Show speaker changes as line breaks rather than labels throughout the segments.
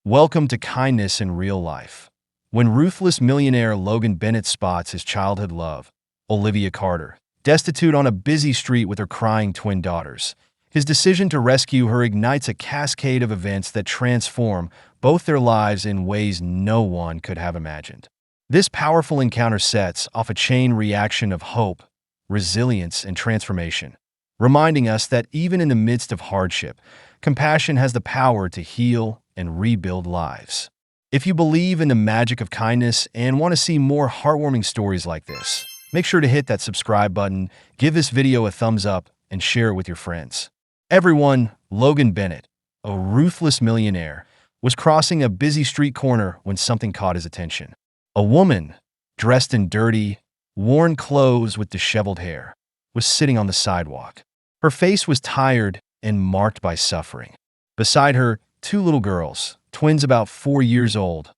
Welcome to kindness in real life. When ruthless millionaire Logan Bennett spots his childhood love, Olivia Carter, destitute on a busy street with her crying twin daughters, his decision to rescue her ignites a cascade of events that transform both their lives in ways no one could have imagined. This powerful encounter sets off a chain reaction of hope, resilience, and transformation, reminding us that even in the midst of hardship, compassion has the power to heal and rebuild lives. If you believe in the magic of kindness and want to see more heartwarming stories like this, make sure to hit that subscribe button, give this video a thumbs up, and share it with your friends. Everyone, Logan Bennett, a ruthless millionaire, was crossing a busy street corner when something caught his attention. A woman, dressed in dirty, worn clothes with disheveled hair, was sitting on the sidewalk. Her face was tired and marked by suffering. Beside her, two little girls, twins about 4 years old,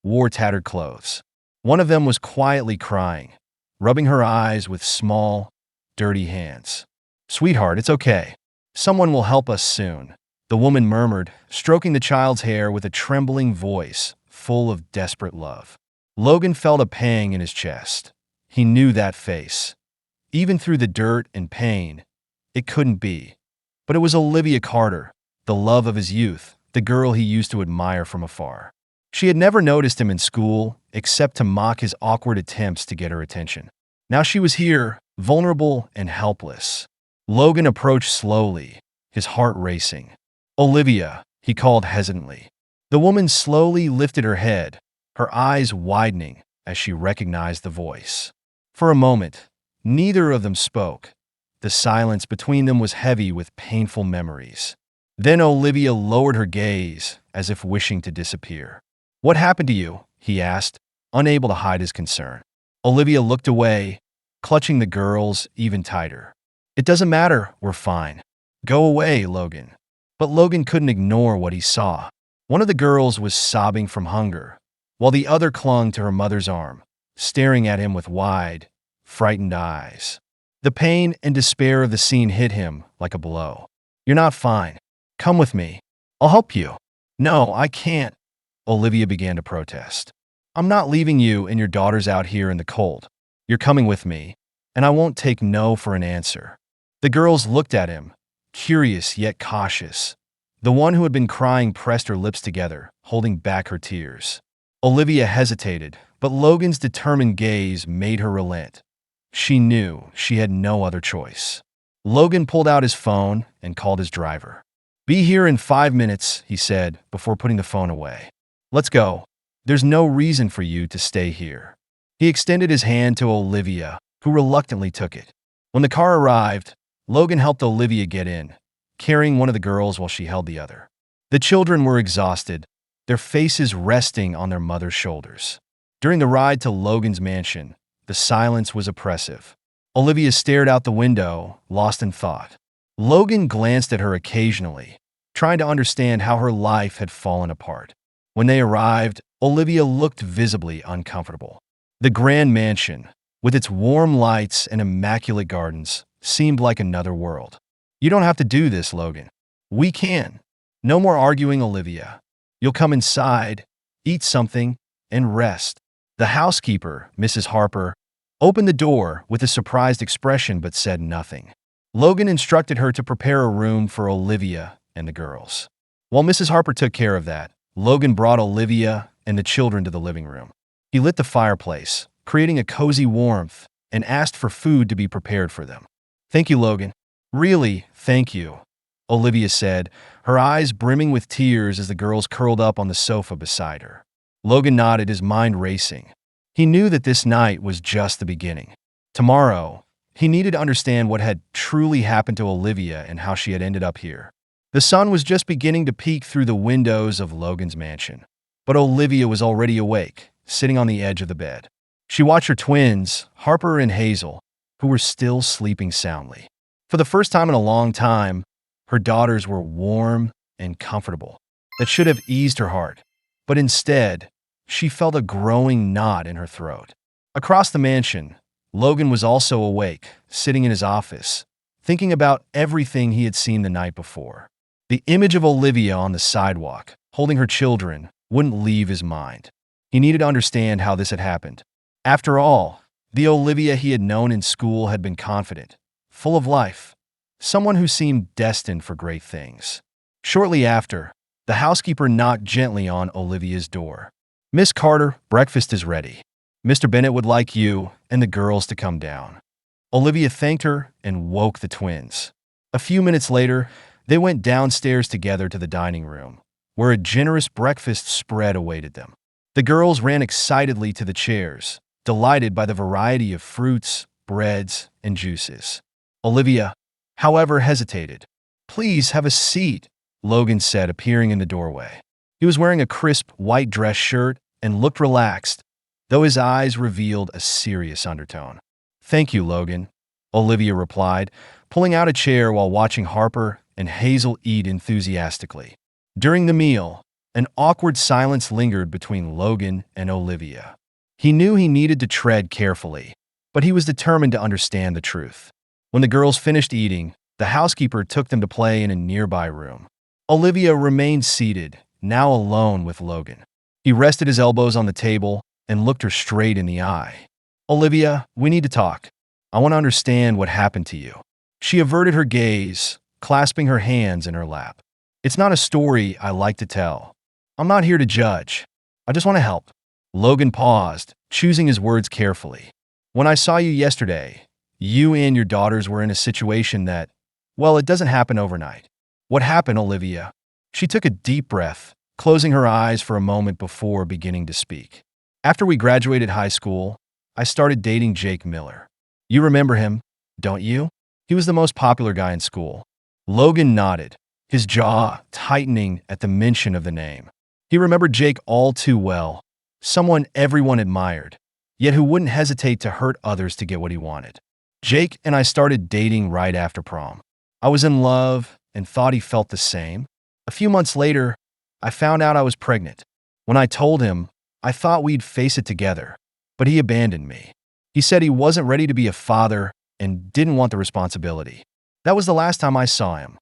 wore tattered clothes. One of them was quietly crying, rubbing her eyes with small, dirty hands. "Sweetheart, it's okay. Someone will help us soon," the woman murmured, stroking the child's hair with a trembling voice full of desperate love. Logan felt a pang in his chest. He knew that face. Even through the dirt and pain, it couldn't be. But it was Olivia Carter, the love of his youth, the girl he used to admire from afar. She had never noticed him in school, except to mock his awkward attempts to get her attention. Now she was here, vulnerable and helpless. Logan approached slowly, his heart racing. "Olivia," he called hesitantly. The woman slowly lifted her head, her eyes widening as she recognized the voice. For a moment, neither of them spoke. The silence between them was heavy with painful memories. Then Olivia lowered her gaze, as if wishing to disappear. "What happened to you?" he asked, unable to hide his concern. Olivia looked away, clutching the girls even tighter. "It doesn't matter, we're fine. Go away, Logan." But Logan couldn't ignore what he saw. One of the girls was sobbing from hunger, while the other clung to her mother's arm, staring at him with wide, frightened eyes. The pain and despair of the scene hit him like a blow. "You're not fine. Come with me. I'll help you." "No, I can't," Olivia began to protest. "I'm not leaving you and your daughters out here in the cold. You're coming with me, and I won't take no for an answer." The girls looked at him, curious yet cautious. The one who had been crying pressed her lips together, holding back her tears. Olivia hesitated, but Logan's determined gaze made her relent. She knew she had no other choice. Logan pulled out his phone and called his driver. "Be here in 5 minutes," he said, before putting the phone away. "Let's go. There's no reason for you to stay here." He extended his hand to Olivia, who reluctantly took it. When the car arrived, Logan helped Olivia get in, carrying one of the girls while she held the other. The children were exhausted, their faces resting on their mother's shoulders. During the ride to Logan's mansion, the silence was oppressive. Olivia stared out the window, lost in thought. Logan glanced at her occasionally, trying to understand how her life had fallen apart. When they arrived, Olivia looked visibly uncomfortable. The grand mansion, with its warm lights and immaculate gardens, seemed like another world. "You don't have to do this, Logan. We can. No more arguing, Olivia. You'll come inside, eat something, and rest." The housekeeper, Mrs. Harper, opened the door with a surprised expression but said nothing. Logan instructed her to prepare a room for Olivia and the girls. While Mrs. Harper took care of that, Logan brought Olivia and the children to the living room. He lit the fireplace, creating a cozy warmth, and asked for food to be prepared for them. "Thank you, Logan. Really, thank you," Olivia said, her eyes brimming with tears as the girls curled up on the sofa beside her. Logan nodded, his mind racing. He knew that this night was just the beginning. Tomorrow, he needed to understand what had truly happened to Olivia and how she had ended up here. The sun was just beginning to peek through the windows of Logan's mansion, but Olivia was already awake, sitting on the edge of the bed. She watched her twins, Harper and Hazel, who were still sleeping soundly. For the first time in a long time, her daughters were warm and comfortable. That should have eased her heart, but instead, she felt a growing knot in her throat. Across the mansion, Logan was also awake, sitting in his office, thinking about everything he had seen the night before. The image of Olivia on the sidewalk, holding her children, wouldn't leave his mind. He needed to understand how this had happened. After all, the Olivia he had known in school had been confident, full of life, someone who seemed destined for great things. Shortly after, the housekeeper knocked gently on Olivia's door. "Miss Carter, breakfast is ready. Mr. Bennett would like you and the girls to come down." Olivia thanked her and woke the twins. A few minutes later, they went downstairs together to the dining room, where a generous breakfast spread awaited them. The girls ran excitedly to the chairs, delighted by the variety of fruits, breads, and juices. Olivia, however, hesitated. "Please have a seat," Logan said, appearing in the doorway. He was wearing a crisp white dress shirt and looked relaxed, though his eyes revealed a serious undertone. "Thank you, Logan," Olivia replied, pulling out a chair while watching Harper and Hazel eat enthusiastically. During the meal, an awkward silence lingered between Logan and Olivia. He knew he needed to tread carefully, but he was determined to understand the truth. When the girls finished eating, the housekeeper took them to play in a nearby room. Olivia remained seated, now alone with Logan. He rested his elbows on the table and looked her straight in the eye. "Olivia, we need to talk. I want to understand what happened to you." She averted her gaze, clasping her hands in her lap. "It's not a story I like to tell. I'm not here to judge. I just want to help." Logan paused, choosing his words carefully. "When I saw you yesterday, you and your daughters were in a situation that, well, it doesn't happen overnight." "What happened, Olivia?" She took a deep breath, closing her eyes for a moment before beginning to speak. "After we graduated high school, I started dating Jake Miller. You remember him, don't you? He was the most popular guy in school." Logan nodded, his jaw tightening at the mention of the name. He remembered Jake all too well, someone everyone admired, yet who wouldn't hesitate to hurt others to get what he wanted. "Jake and I started dating right after prom. I was in love and thought he felt the same. A few months later, I found out I was pregnant. When I told him, I thought we'd face it together, but he abandoned me. He said he wasn't ready to be a father and didn't want the responsibility. That was the last time I saw him."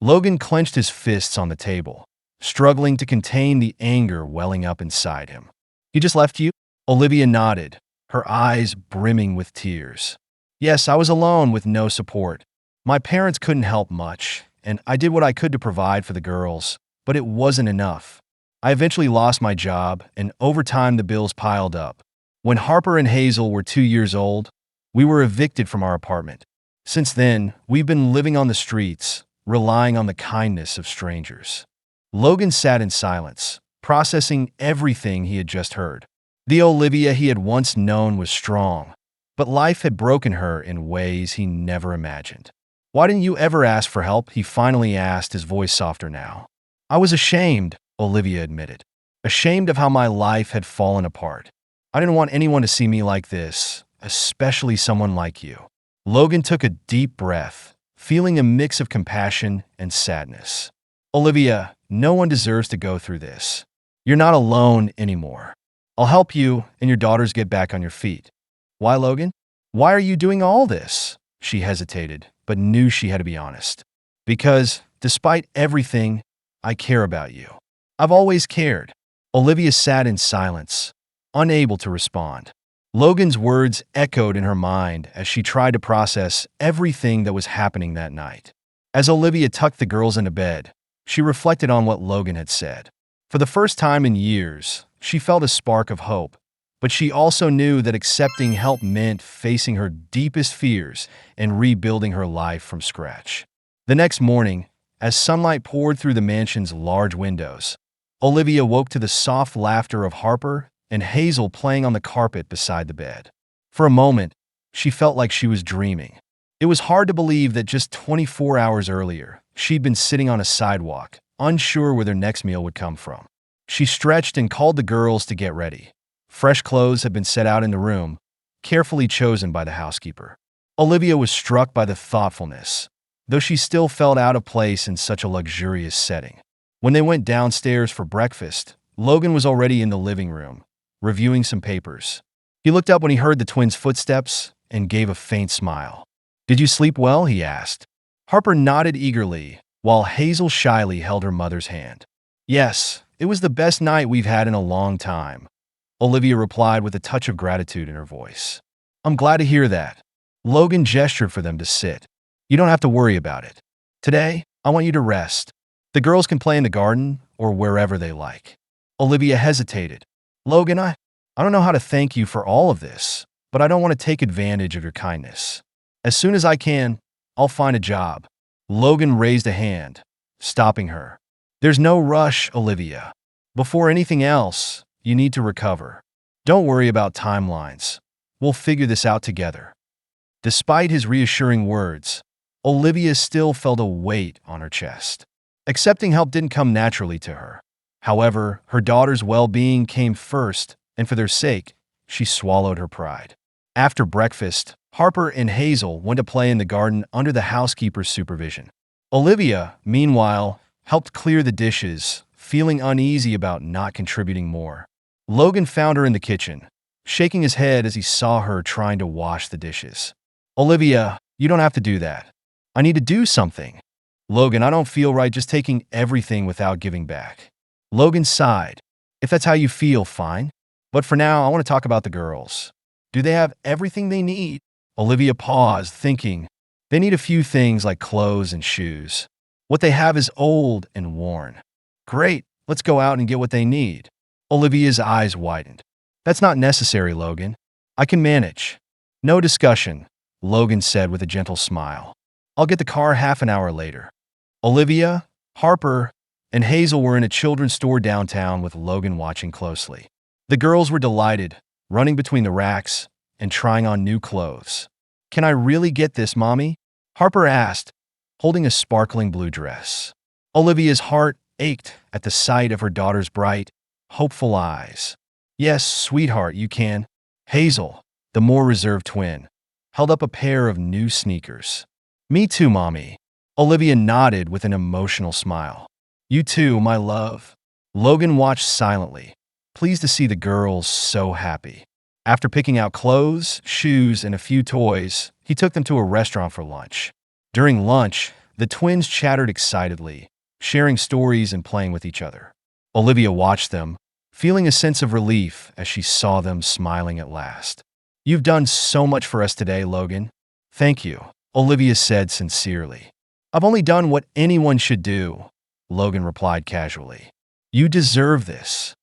Logan clenched his fists on the table, struggling to contain the anger welling up inside him. "He just left you?" Olivia nodded, her eyes brimming with tears. "Yes, I was alone with no support. My parents couldn't help much, and I did what I could to provide for the girls, but it wasn't enough. I eventually lost my job, and over time the bills piled up. When Harper and Hazel were 2 years old, we were evicted from our apartment. Since then, we've been living on the streets, relying on the kindness of strangers." Logan sat in silence, processing everything he had just heard. The Olivia he had once known was strong, but life had broken her in ways he never imagined. "Why didn't you ever ask for help?" he finally asked, his voice softer now. "I was ashamed," Olivia admitted. "Ashamed of how my life had fallen apart. I didn't want anyone to see me like this, especially someone like you." Logan took a deep breath, feeling a mix of compassion and sadness. "Olivia, no one deserves to go through this. You're not alone anymore. I'll help you and your daughters get back on your feet." "Why, Logan? Why are you doing all this?" She hesitated, but knew she had to be honest. "Because, despite everything, I care about you. I've always cared." Olivia sat in silence, unable to respond. Logan's words echoed in her mind as she tried to process everything that was happening that night. As Olivia tucked the girls into bed, she reflected on what Logan had said. For the first time in years, she felt a spark of hope, but she also knew that accepting help meant facing her deepest fears and rebuilding her life from scratch. The next morning, as sunlight poured through the mansion's large windows, Olivia woke to the soft laughter of Harper and Hazel playing on the carpet beside the bed. For a moment, she felt like she was dreaming. It was hard to believe that just 24 hours earlier, she'd been sitting on a sidewalk, unsure where their next meal would come from. She stretched and called the girls to get ready. Fresh clothes had been set out in the room, carefully chosen by the housekeeper. Olivia was struck by the thoughtfulness, though she still felt out of place in such a luxurious setting. When they went downstairs for breakfast, Logan was already in the living room, reviewing some papers. He looked up when he heard the twins' footsteps and gave a faint smile. "Did you sleep well?" he asked. Harper nodded eagerly, while Hazel shyly held her mother's hand. "Yes, It was the best night we've had in a long time, Olivia replied with a touch of gratitude in her voice. I'm glad to hear that. Logan gestured for them to sit. You don't have to worry about it. Today, I want you to rest. The girls can play in the garden or wherever they like. Olivia hesitated. Logan, I don't know how to thank you for all of this, but I don't want to take advantage of your kindness. As soon as I can, I'll find a job. Logan raised a hand, stopping her. There's no rush, Olivia. Before anything else, you need to recover. Don't worry about timelines. We'll figure this out together. Despite his reassuring words, Olivia still felt a weight on her chest. Accepting help didn't come naturally to her. However, her daughter's well-being came first, and for their sake, she swallowed her pride. After breakfast, Harper and Hazel went to play in the garden under the housekeeper's supervision. Olivia, meanwhile, helped clear the dishes, feeling uneasy about not contributing more. Logan found her in the kitchen, shaking his head as he saw her trying to wash the dishes. Olivia, you don't have to do that. I need to do something. Logan, I don't feel right just taking everything without giving back. Logan sighed. If that's how you feel, fine. But for now, I want to talk about the girls. Do they have everything they need? Olivia paused, thinking. They need a few things like clothes and shoes. What they have is old and worn. Great, let's go out and get what they need. Olivia's eyes widened. That's not necessary, Logan. I can manage. No discussion, Logan said with a gentle smile. I'll get the car half an hour later. Olivia, Harper, and Hazel were in a children's store downtown with Logan watching closely. The girls were delighted, running between the racks and trying on new clothes. Can I really get this, Mommy? Harper asked, holding a sparkling blue dress. Olivia's heart ached at the sight of her daughter's bright, hopeful eyes. Yes, sweetheart, you can. Hazel, the more reserved twin, held up a pair of new sneakers. Me too, Mommy. Olivia nodded with an emotional smile. You too, my love. Logan watched silently, pleased to see the girls so happy. After picking out clothes, shoes, and a few toys, he took them to a restaurant for lunch. During lunch, the twins chattered excitedly, sharing stories and playing with each other. Olivia watched them, feeling a sense of relief as she saw them smiling at last. You've done so much for us today, Logan. Thank you, Olivia said sincerely. I've only done what anyone should do, Logan replied casually. You deserve this.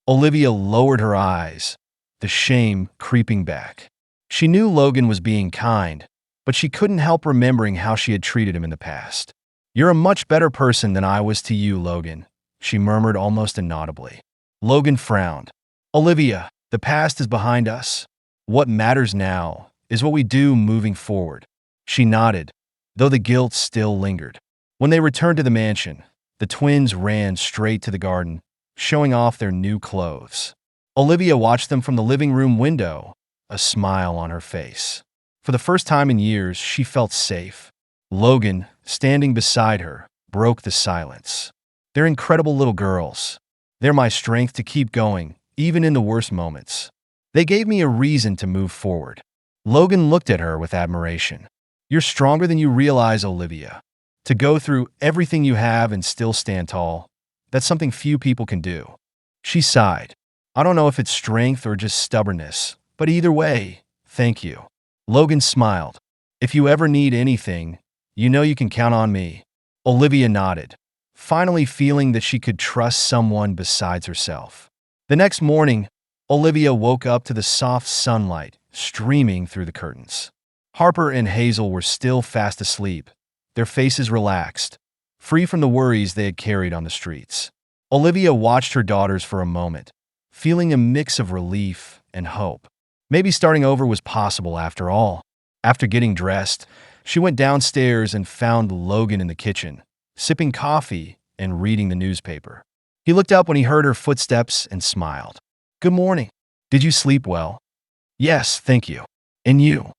Olivia lowered her eyes, the shame creeping back. She knew Logan was being kind, but she couldn't help remembering how she had treated him in the past. You're a much better person than I was to you, Logan, she murmured almost inaudibly. Logan frowned. Olivia, the past is behind us. What matters now is what we do moving forward. She nodded, though the guilt still lingered. When they returned to the mansion, the twins ran straight to the garden, showing off their new clothes. Olivia watched them from the living room window, a smile on her face. For the first time in years, she felt safe. Logan, standing beside her, broke the silence. They're incredible little girls. They're my strength to keep going, even in the worst moments. They gave me a reason to move forward. Logan looked at her with admiration. You're stronger than you realize, Olivia. To go through everything you have and still stand tall, that's something few people can do. She sighed. I don't know if it's strength or just stubbornness, but either way, thank you. Logan smiled. If you ever need anything, you know you can count on me. Olivia nodded, finally feeling that she could trust someone besides herself. The next morning, Olivia woke up to the soft sunlight streaming through the curtains. Harper and Hazel were still fast asleep, their faces relaxed, free from the worries they had carried on the streets. Olivia watched her daughters for a moment, feeling a mix of relief and hope. Maybe starting over was possible after all. After getting dressed, she went downstairs and found Logan in the kitchen, sipping coffee and reading the newspaper. He looked up when he heard her footsteps and smiled. Good morning. Did you sleep well? Yes, thank you. And you?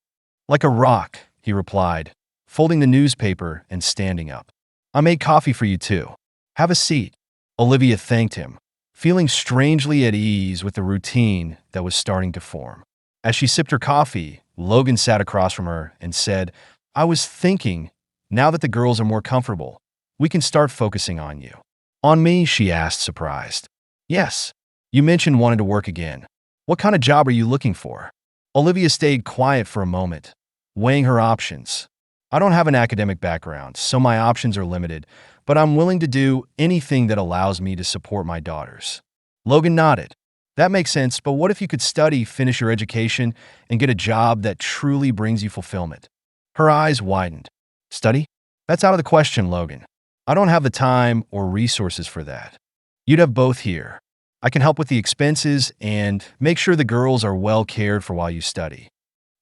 Like a rock, he replied, folding the newspaper and standing up. I made coffee for you too. Have a seat. Olivia thanked him, feeling strangely at ease with the routine that was starting to form. As she sipped her coffee, Logan sat across from her and said, I was thinking, now that the girls are more comfortable, we can start focusing on you. On me, she asked, surprised. Yes. You mentioned wanting to work again. What kind of job are you looking for? Olivia stayed quiet for a moment, weighing her options. I don't have an academic background, so my options are limited, but I'm willing to do anything that allows me to support my daughters. Logan nodded. That makes sense, but what if you could study, finish your education, and get a job that truly brings you fulfillment? Her eyes widened. Study? That's out of the question, Logan. I don't have the time or resources for that. You'd have both here. I can help with the expenses and make sure the girls are well cared for while you study.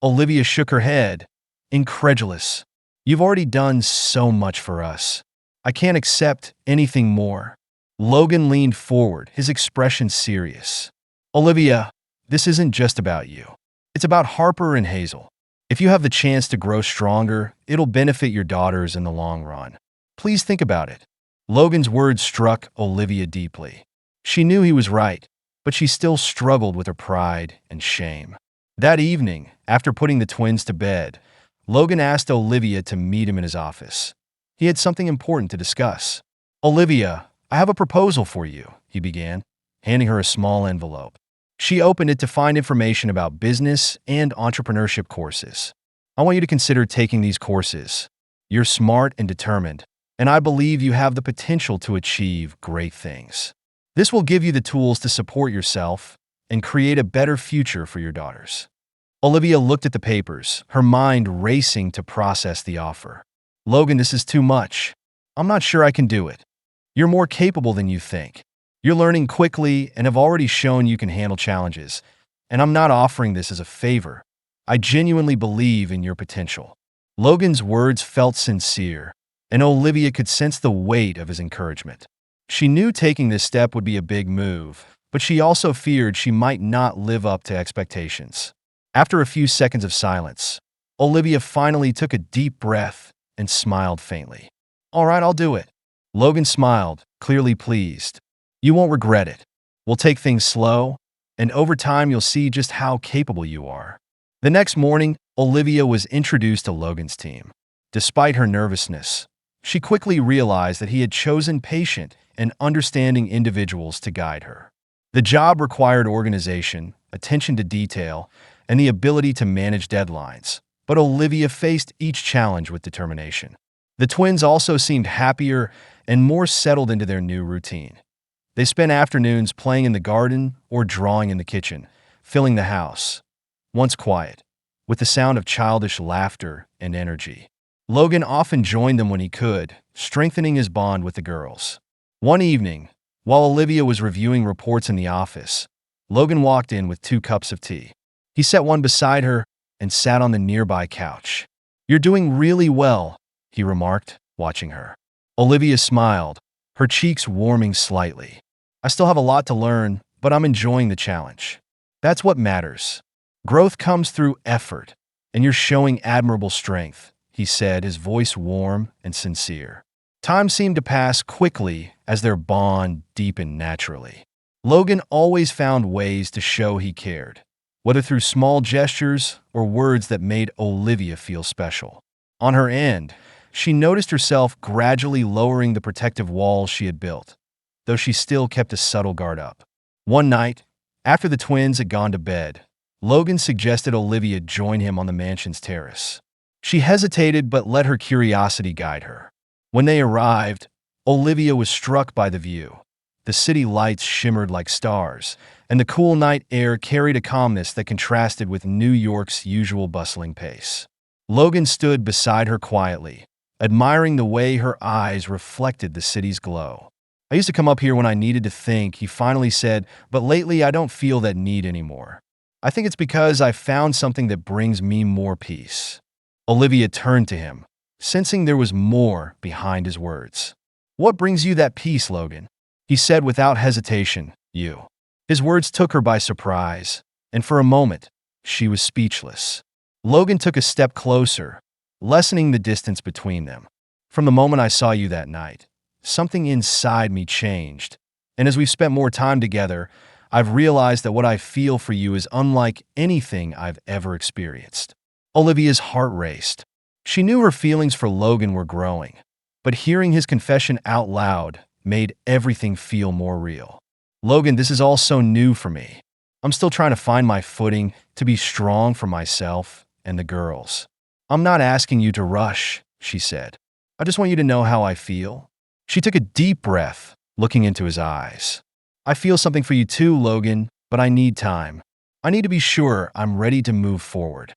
Olivia shook her head, incredulous. You've already done so much for us. I can't accept anything more. Logan leaned forward, his expression serious. Olivia, this isn't just about you. It's about Harper and Hazel. If you have the chance to grow stronger, it'll benefit your daughters in the long run. Please think about it. Logan's words struck Olivia deeply. She knew he was right, but she still struggled with her pride and shame. That evening, after putting the twins to bed, Logan asked Olivia to meet him in his office. He had something important to discuss. Olivia, I have a proposal for you, he began, handing her a small envelope. She opened it to find information about business and entrepreneurship courses. I want you to consider taking these courses. You're smart and determined, and I believe you have the potential to achieve great things. This will give you the tools to support yourself and create a better future for your daughters. Olivia looked at the papers, her mind racing to process the offer. Logan, this is too much. I'm not sure I can do it. You're more capable than you think. You're learning quickly and have already shown you can handle challenges. And I'm not offering this as a favor. I genuinely believe in your potential. Logan's words felt sincere, and Olivia could sense the weight of his encouragement. She knew taking this step would be a big move, but she also feared she might not live up to expectations. After a few seconds of silence, Olivia finally took a deep breath and smiled faintly. All right, I'll do it. Logan smiled, clearly pleased. You won't regret it. We'll take things slow, and over time you'll see just how capable you are. The next morning, Olivia was introduced to Logan's team. Despite her nervousness, she quickly realized that he had chosen patient and understanding individuals to guide her. The job required organization, attention to detail, and the ability to manage deadlines, but Olivia faced each challenge with determination. The twins also seemed happier and more settled into their new routine. They spent afternoons playing in the garden or drawing in the kitchen, filling the house, once quiet, with the sound of childish laughter and energy. Logan often joined them when he could, strengthening his bond with the girls. One evening, while Olivia was reviewing reports in the office, Logan walked in with 2 cups of tea. He set one beside her and sat on the nearby couch. You're doing really well, he remarked, watching her. Olivia smiled, her cheeks warming slightly. I still have a lot to learn, but I'm enjoying the challenge. That's what matters. Growth comes through effort, and you're showing admirable strength, he said, his voice warm and sincere. Time seemed to pass quickly as their bond deepened naturally. Logan always found ways to show he cared, whether through small gestures or words that made Olivia feel special. On her end, she noticed herself gradually lowering the protective walls she had built, though she still kept a subtle guard up. One night, after the twins had gone to bed, Logan suggested Olivia join him on the mansion's terrace. She hesitated but let her curiosity guide her. When they arrived, Olivia was struck by the view. The city lights shimmered like stars, and the cool night air carried a calmness that contrasted with New York's usual bustling pace. Logan stood beside her quietly, admiring the way her eyes reflected the city's glow. I used to come up here when I needed to think, he finally said, but lately I don't feel that need anymore. I think it's because I found something that brings me more peace. Olivia turned to him, sensing there was more behind his words. What brings you that peace, Logan? He said without hesitation, you. His words took her by surprise, and for a moment, she was speechless. Logan took a step closer, lessening the distance between them. From the moment I saw you that night, something inside me changed, and as we've spent more time together, I've realized that what I feel for you is unlike anything I've ever experienced. Olivia's heart raced. She knew her feelings for Logan were growing, but hearing his confession out loud made everything feel more real. Logan, this is all so new for me. I'm still trying to find my footing, to be strong for myself and the girls. I'm not asking you to rush, she said. I just want you to know how I feel. She took a deep breath, looking into his eyes. I feel something for you too, Logan, but I need time. I need to be sure I'm ready to move forward.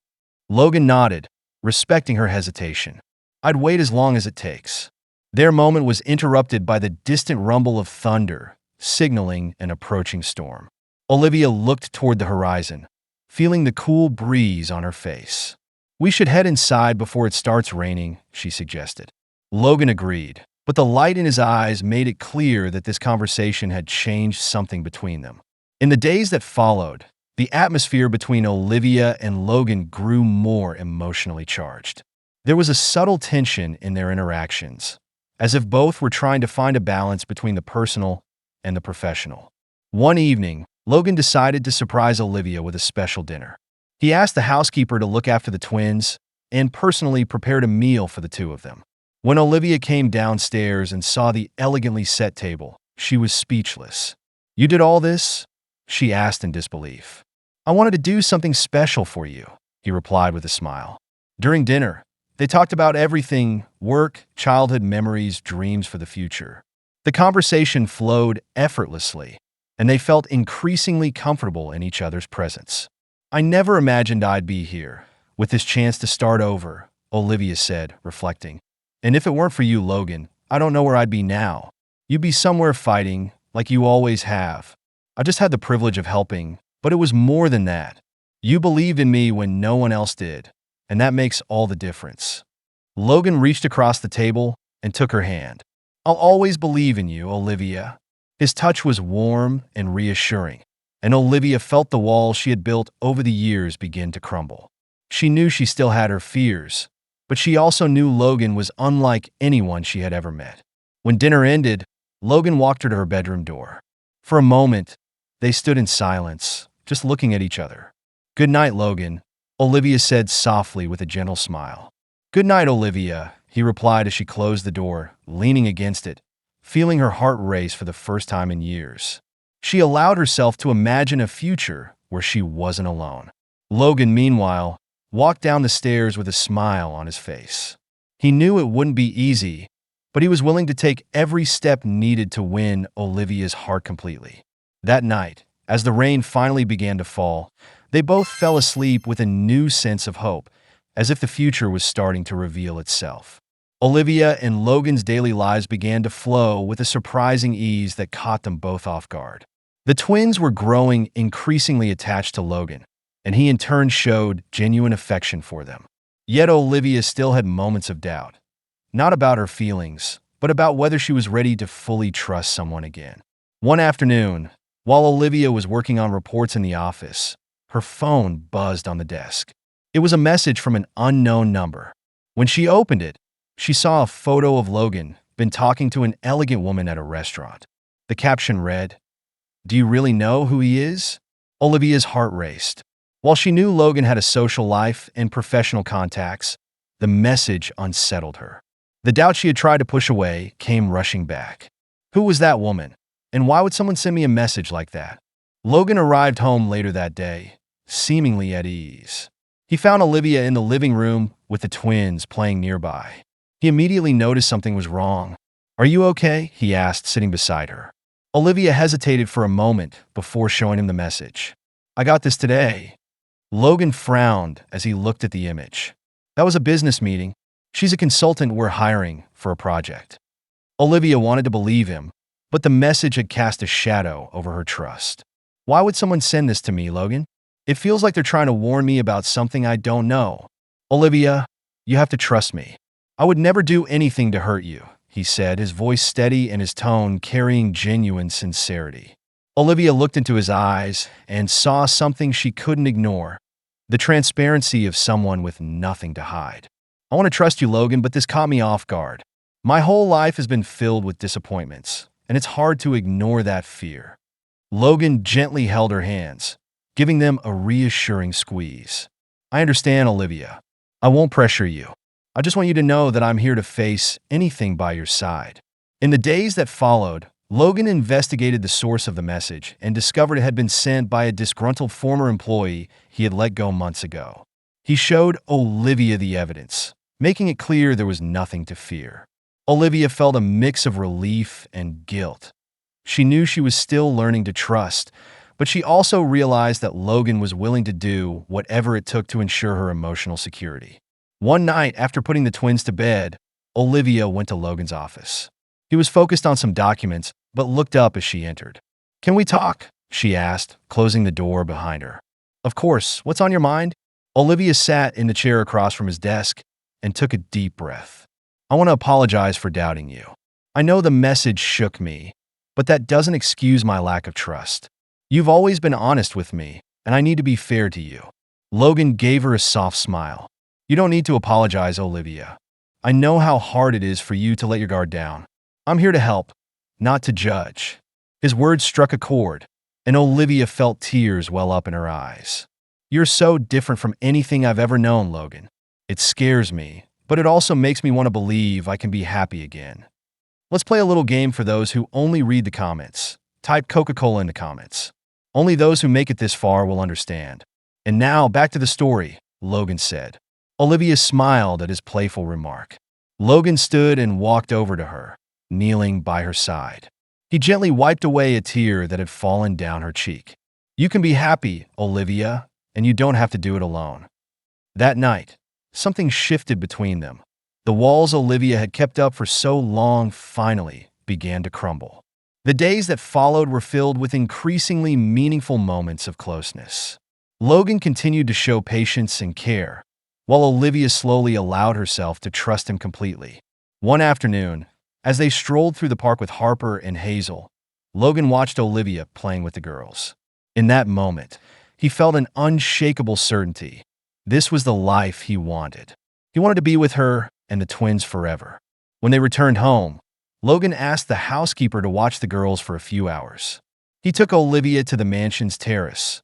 Logan nodded, respecting her hesitation. I'd wait as long as it takes. Their moment was interrupted by the distant rumble of thunder, signaling an approaching storm. Olivia looked toward the horizon, feeling the cool breeze on her face. We should head inside before it starts raining, she suggested. Logan agreed, but the light in his eyes made it clear that this conversation had changed something between them. In the days that followed, the atmosphere between Olivia and Logan grew more emotionally charged. There was a subtle tension in their interactions, as if both were trying to find a balance between the personal and the professional. One evening, Logan decided to surprise Olivia with a special dinner. He asked the housekeeper to look after the twins and personally prepared a meal for the two of them. When Olivia came downstairs and saw the elegantly set table, she was speechless. "You did all this?" she asked in disbelief. "I wanted to do something special for you," he replied with a smile. During dinner, they talked about everything: work, childhood memories, dreams for the future. The conversation flowed effortlessly, and they felt increasingly comfortable in each other's presence. "I never imagined I'd be here, with this chance to start over," Olivia said, reflecting. "And if it weren't for you, Logan, I don't know where I'd be now. You'd be somewhere fighting, like you always have. I just had the privilege of helping, but it was more than that. You believed in me when no one else did, and that makes all the difference." Logan reached across the table and took her hand. "I'll always believe in you, Olivia." His touch was warm and reassuring, and Olivia felt the walls she had built over the years begin to crumble. She knew she still had her fears, but she also knew Logan was unlike anyone she had ever met. When dinner ended, Logan walked her to her bedroom door. For a moment, they stood in silence, just looking at each other. "Good night, Logan," Olivia said softly with a gentle smile. "Good night, Olivia," he replied as she closed the door, leaning against it, feeling her heart race for the first time in years. She allowed herself to imagine a future where she wasn't alone. Logan, meanwhile, walked down the stairs with a smile on his face. He knew it wouldn't be easy, but he was willing to take every step needed to win Olivia's heart completely. That night, as the rain finally began to fall, they both fell asleep with a new sense of hope, as if the future was starting to reveal itself. Olivia and Logan's daily lives began to flow with a surprising ease that caught them both off guard. The twins were growing increasingly attached to Logan, and he in turn showed genuine affection for them. Yet Olivia still had moments of doubt, not about her feelings, but about whether she was ready to fully trust someone again. One afternoon, while Olivia was working on reports in the office, her phone buzzed on the desk. It was a message from an unknown number. When she opened it, she saw a photo of Logan, been talking to an elegant woman at a restaurant. The caption read, "Do you really know who he is?" Olivia's heart raced. While she knew Logan had a social life and professional contacts, the message unsettled her. The doubt she had tried to push away came rushing back. Who was that woman? And why would someone send me a message like that? Logan arrived home later that day, seemingly at ease. He found Olivia in the living room with the twins playing nearby. He immediately noticed something was wrong. "Are you okay?" he asked, sitting beside her. Olivia hesitated for a moment before showing him the message. "I got this today." Logan frowned as he looked at the image. "That was a business meeting. She's a consultant we're hiring for a project." Olivia wanted to believe him, but the message had cast a shadow over her trust. "Why would someone send this to me, Logan? It feels like they're trying to warn me about something I don't know." "Olivia, you have to trust me. I would never do anything to hurt you," he said, his voice steady and his tone carrying genuine sincerity. Olivia looked into his eyes and saw something she couldn't ignore, the transparency of someone with nothing to hide. "I want to trust you, Logan, but this caught me off guard. My whole life has been filled with disappointments, and it's hard to ignore that fear." Logan gently held her hands, giving them a reassuring squeeze. "I understand, Olivia. I won't pressure you. I just want you to know that I'm here to face anything by your side." In the days that followed, Logan investigated the source of the message and discovered it had been sent by a disgruntled former employee he had let go months ago. He showed Olivia the evidence, making it clear there was nothing to fear. Olivia felt a mix of relief and guilt. She knew she was still learning to trust, but she also realized that Logan was willing to do whatever it took to ensure her emotional security. One night, after putting the twins to bed, Olivia went to Logan's office. He was focused on some documents, but looked up as she entered. "Can we talk?" she asked, closing the door behind her. "Of course. What's on your mind?" Olivia sat in the chair across from his desk and took a deep breath. "I want to apologize for doubting you. I know the message shook me, but that doesn't excuse my lack of trust. You've always been honest with me, and I need to be fair to you." Logan gave her a soft smile. "You don't need to apologize, Olivia. I know how hard it is for you to let your guard down. I'm here to help, not to judge." His words struck a chord, and Olivia felt tears well up in her eyes. "You're so different from anything I've ever known, Logan. It scares me, but it also makes me want to believe I can be happy again. Let's play a little game for those who only read the comments. Type Coca-Cola in the comments. Only those who make it this far will understand." "And now, back to the story," Logan said. Olivia smiled at his playful remark. Logan stood and walked over to her, kneeling by her side. He gently wiped away a tear that had fallen down her cheek. "You can be happy, Olivia, and you don't have to do it alone." That night, something shifted between them. The walls Olivia had kept up for so long finally began to crumble. The days that followed were filled with increasingly meaningful moments of closeness. Logan continued to show patience and care, while Olivia slowly allowed herself to trust him completely. One afternoon, as they strolled through the park with Harper and Hazel, Logan watched Olivia playing with the girls. In that moment, he felt an unshakable certainty. This was the life he wanted. He wanted to be with her and the twins forever. When they returned home, Logan asked the housekeeper to watch the girls for a few hours. He took Olivia to the mansion's terrace,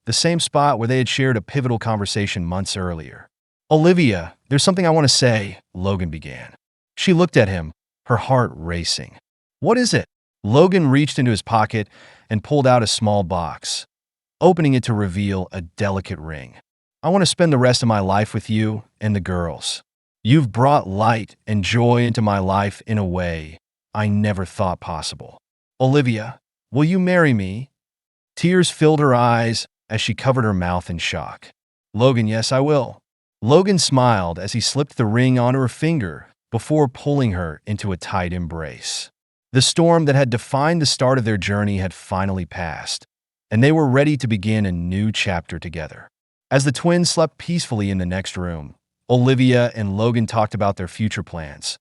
the same spot where they had shared a pivotal conversation months earlier. "Olivia, there's something I want to say," Logan began. She looked at him, her heart racing. "What is it?" Logan reached into his pocket and pulled out a small box, opening it to reveal a delicate ring. "I want to spend the rest of my life with you and the girls. You've brought light and joy into my life in a way I never thought possible. Olivia, will you marry me?" Tears filled her eyes as she covered her mouth in shock. "Logan, yes, I will." Logan smiled as he slipped the ring onto her finger before pulling her into a tight embrace. The storm that had defined the start of their journey had finally passed, and they were ready to begin a new chapter together. As the twins slept peacefully in the next room, Olivia and Logan talked about their future plans.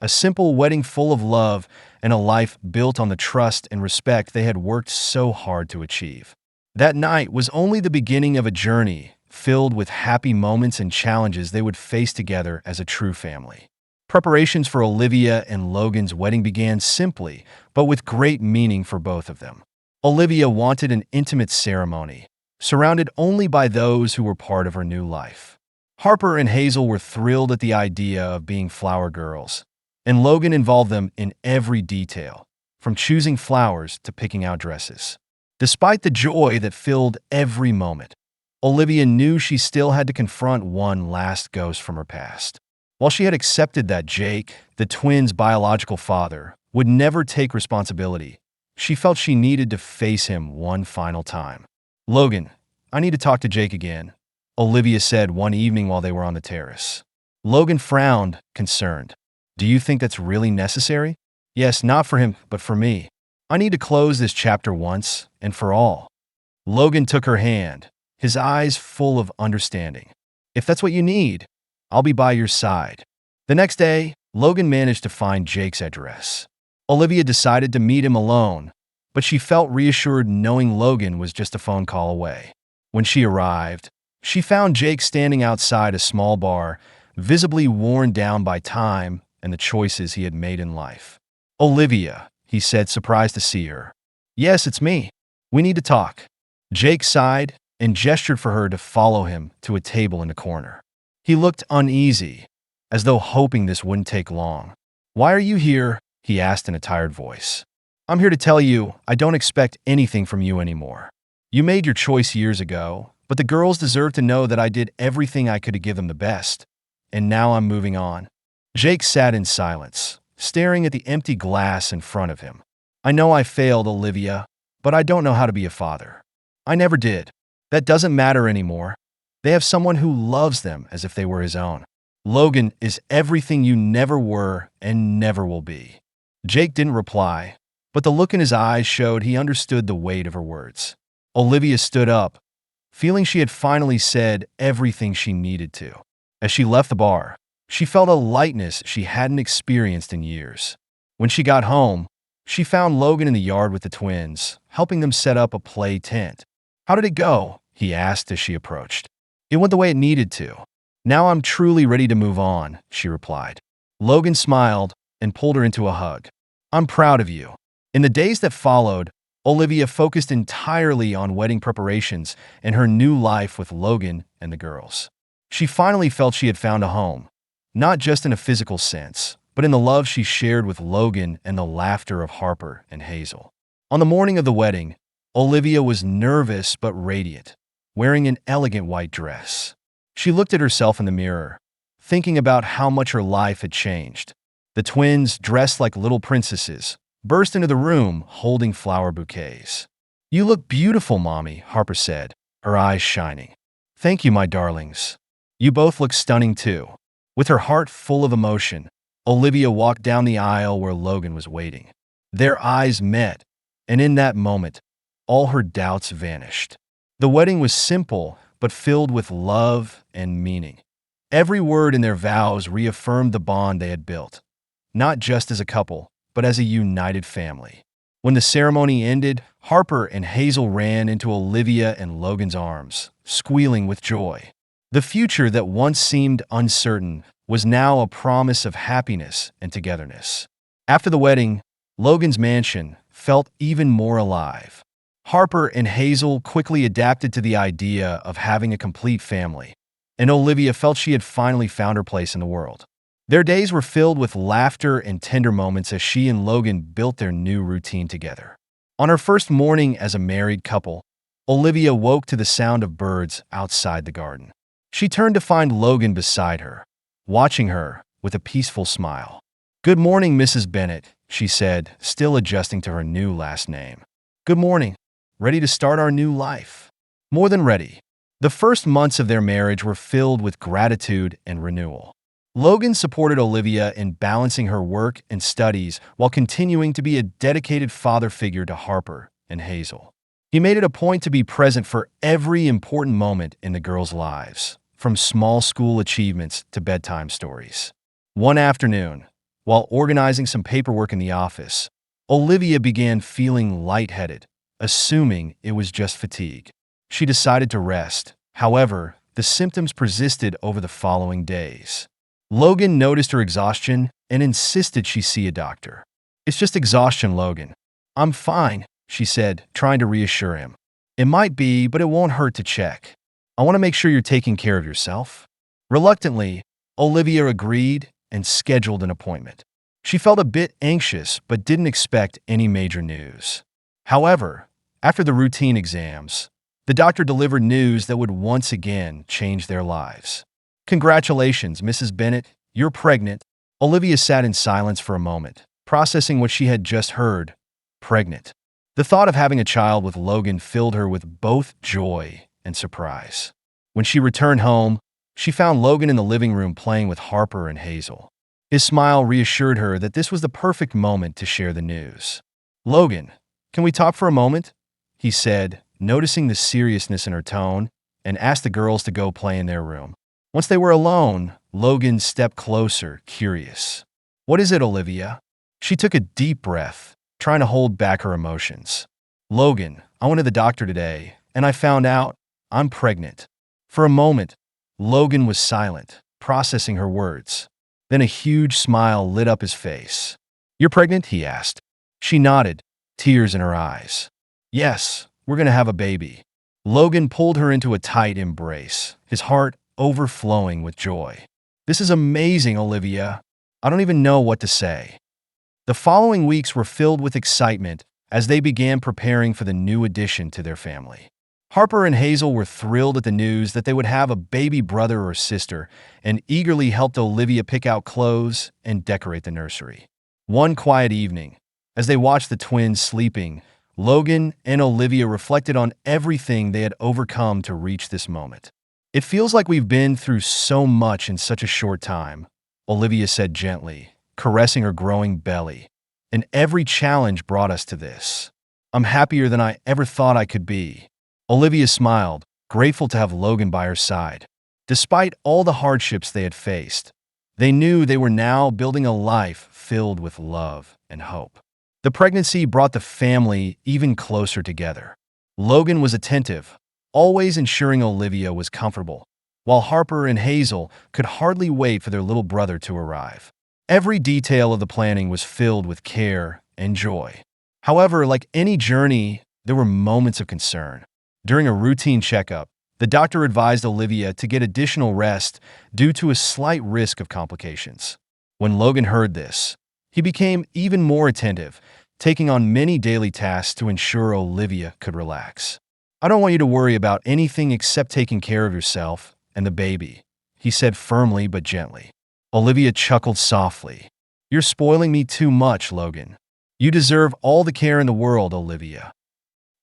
A simple wedding full of love and a life built on the trust and respect they had worked so hard to achieve. That night was only the beginning of a journey filled with happy moments and challenges they would face together as a true family. Preparations for Olivia and Logan's wedding began simply, but with great meaning for both of them. Olivia wanted an intimate ceremony, surrounded only by those who were part of her new life. Harper and Hazel were thrilled at the idea of being flower girls, and Logan involved them in every detail, from choosing flowers to picking out dresses. Despite the joy that filled every moment, Olivia knew she still had to confront one last ghost from her past. While she had accepted that Jake, the twins' biological father, would never take responsibility, she felt she needed to face him one final time. "Logan, I need to talk to Jake again," Olivia said one evening while they were on the terrace. Logan frowned, concerned. "Do you think that's really necessary?" "Yes, not for him, but for me. I need to close this chapter once and for all." Logan took her hand, his eyes full of understanding. "If that's what you need, I'll be by your side." The next day, Logan managed to find Jake's address. Olivia decided to meet him alone, but she felt reassured knowing Logan was just a phone call away. When she arrived, she found Jake standing outside a small bar, visibly worn down by time and the choices he had made in life. "Olivia," he said, surprised to see her. "Yes, it's me. We need to talk." Jake sighed and gestured for her to follow him to a table in the corner. He looked uneasy, as though hoping this wouldn't take long. "Why are you here?" he asked in a tired voice. I'm here to tell you I don't expect anything from you anymore. You made your choice years ago, but the girls deserve to know that I did everything I could to give them the best. And now I'm moving on. Jake sat in silence, staring at the empty glass in front of him. I know I failed, Olivia, but I don't know how to be a father. I never did. That doesn't matter anymore. They have someone who loves them as if they were his own. Logan is everything you never were and never will be. Jake didn't reply, but the look in his eyes showed he understood the weight of her words. Olivia stood up, feeling she had finally said everything she needed to. As she left the bar, she felt a lightness she hadn't experienced in years. When she got home, she found Logan in the yard with the twins, helping them set up a play tent. How did it go? He asked as she approached. It went the way it needed to. Now I'm truly ready to move on, she replied. Logan smiled and pulled her into a hug. I'm proud of you. In the days that followed, Olivia focused entirely on wedding preparations and her new life with Logan and the girls. She finally felt she had found a home, not just in a physical sense, but in the love she shared with Logan and the laughter of Harper and Hazel. On the morning of the wedding, Olivia was nervous but radiant, wearing an elegant white dress. She looked at herself in the mirror, thinking about how much her life had changed. The twins, dressed like little princesses, burst into the room holding flower bouquets. You look beautiful, Mommy, Harper said, her eyes shining. Thank you, my darlings. You both look stunning too. With her heart full of emotion, Olivia walked down the aisle where Logan was waiting. Their eyes met, and in that moment, all her doubts vanished. The wedding was simple, but filled with love and meaning. Every word in their vows reaffirmed the bond they had built, not just as a couple, but as a united family. When the ceremony ended, Harper and Hazel ran into Olivia and Logan's arms, squealing with joy. The future that once seemed uncertain was now a promise of happiness and togetherness. After the wedding, Logan's mansion felt even more alive. Harper and Hazel quickly adapted to the idea of having a complete family, and Olivia felt she had finally found her place in the world. Their days were filled with laughter and tender moments as she and Logan built their new routine together. On her first morning as a married couple, Olivia woke to the sound of birds outside the garden. She turned to find Logan beside her, watching her with a peaceful smile. Good morning, Mrs. Bennett, she said, still adjusting to her new last name. Good morning. Ready to start our new life? More than ready. The first months of their marriage were filled with gratitude and renewal. Logan supported Olivia in balancing her work and studies while continuing to be a dedicated father figure to Harper and Hazel. He made it a point to be present for every important moment in the girls' lives, from small school achievements to bedtime stories. One afternoon, while organizing some paperwork in the office, Olivia began feeling lightheaded, assuming it was just fatigue. She decided to rest. However, the symptoms persisted over the following days. Logan noticed her exhaustion and insisted she see a doctor. It's just exhaustion, Logan. I'm fine, she said, trying to reassure him. It might be, but it won't hurt to check. I want to make sure you're taking care of yourself. Reluctantly, Olivia agreed and scheduled an appointment. She felt a bit anxious but didn't expect any major news. However, after the routine exams, the doctor delivered news that would once again change their lives. Congratulations, Mrs. Bennett, you're pregnant. Olivia sat in silence for a moment, processing what she had just heard. Pregnant. The thought of having a child with Logan filled her with both joy and surprise. When she returned home, she found Logan in the living room playing with Harper and Hazel. His smile reassured her that this was the perfect moment to share the news. Logan, can we talk for a moment? He said, noticing the seriousness in her tone, and asked the girls to go play in their room. Once they were alone, Logan stepped closer, curious. What is it, Olivia? She took a deep breath, trying to hold back her emotions. Logan, I went to the doctor today, and I found out I'm pregnant. For a moment, Logan was silent, processing her words. Then a huge smile lit up his face. You're pregnant? He asked. She nodded, tears in her eyes. Yes, we're going to have a baby. Logan pulled her into a tight embrace, his heart overflowing with joy. This is amazing, Olivia. I don't even know what to say. The following weeks were filled with excitement as they began preparing for the new addition to their family. Harper and Hazel were thrilled at the news that they would have a baby brother or sister and eagerly helped Olivia pick out clothes and decorate the nursery. One quiet evening, as they watched the twins sleeping, Logan and Olivia reflected on everything they had overcome to reach this moment. "It feels like we've been through so much in such a short time," Olivia said gently, caressing her growing belly. "And every challenge brought us to this. I'm happier than I ever thought I could be." Olivia smiled, grateful to have Logan by her side. Despite all the hardships they had faced, they knew they were now building a life filled with love and hope. The pregnancy brought the family even closer together. Logan was attentive, always ensuring Olivia was comfortable, while Harper and Hazel could hardly wait for their little brother to arrive. Every detail of the planning was filled with care and joy. However, like any journey, there were moments of concern. During a routine checkup, the doctor advised Olivia to get additional rest due to a slight risk of complications. When Logan heard this, he became even more attentive, taking on many daily tasks to ensure Olivia could relax. "I don't want you to worry about anything except taking care of yourself and the baby," he said firmly but gently. Olivia chuckled softly. "You're spoiling me too much, Logan. You deserve all the care in the world, Olivia."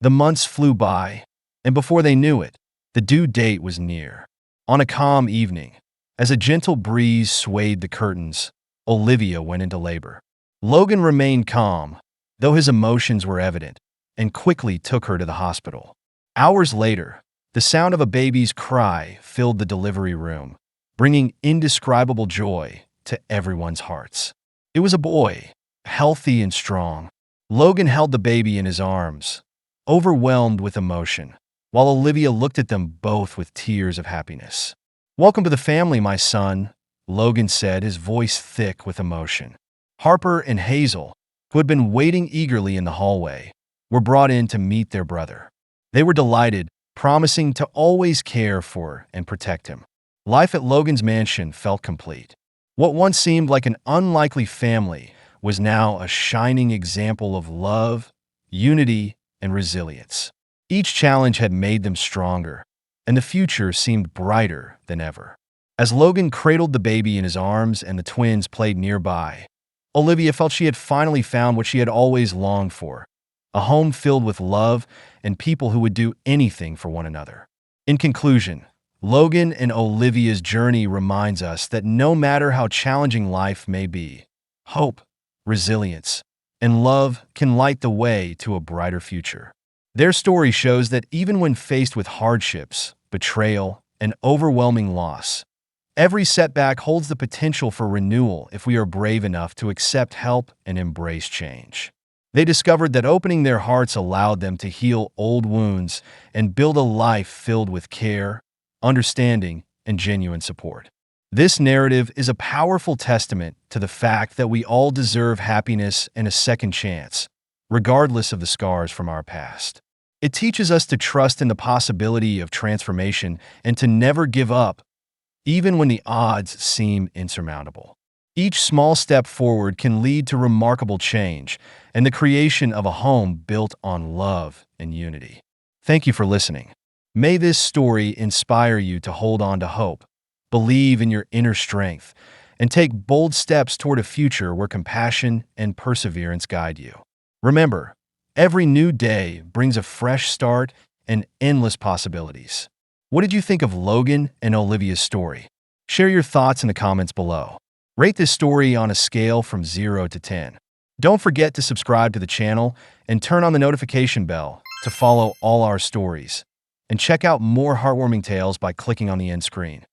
The months flew by, and before they knew it, the due date was near. On a calm evening, as a gentle breeze swayed the curtains, Olivia went into labor. Logan remained calm, though his emotions were evident, and quickly took her to the hospital. Hours later, the sound of a baby's cry filled the delivery room, bringing indescribable joy to everyone's hearts. It was a boy, healthy and strong. Logan held the baby in his arms, overwhelmed with emotion, while Olivia looked at them both with tears of happiness. "Welcome to the family, my son," Logan said, his voice thick with emotion. Harper and Hazel, who had been waiting eagerly in the hallway, were brought in to meet their brother. They were delighted, promising to always care for and protect him. Life at Logan's mansion felt complete. What once seemed like an unlikely family was now a shining example of love, unity, and resilience. Each challenge had made them stronger, and the future seemed brighter than ever. As Logan cradled the baby in his arms and the twins played nearby, Olivia felt she had finally found what she had always longed for: a home filled with love and people who would do anything for one another. In conclusion, Logan and Olivia's journey reminds us that no matter how challenging life may be, hope, resilience, and love can light the way to a brighter future. Their story shows that even when faced with hardships, betrayal, and overwhelming loss, every setback holds the potential for renewal if we are brave enough to accept help and embrace change. They discovered that opening their hearts allowed them to heal old wounds and build a life filled with care, understanding, and genuine support. This narrative is a powerful testament to the fact that we all deserve happiness and a second chance, regardless of the scars from our past. It teaches us to trust in the possibility of transformation and to never give up, even when the odds seem insurmountable. Each small step forward can lead to remarkable change and the creation of a home built on love and unity. Thank you for listening. May this story inspire you to hold on to hope, believe in your inner strength, and take bold steps toward a future where compassion and perseverance guide you. Remember, every new day brings a fresh start and endless possibilities. What did you think of Logan and Olivia's story? Share your thoughts in the comments below. Rate this story on a scale from 0 to 10. Don't forget to subscribe to the channel and turn on the notification bell to follow all our stories. And check out more heartwarming tales by clicking on the end screen.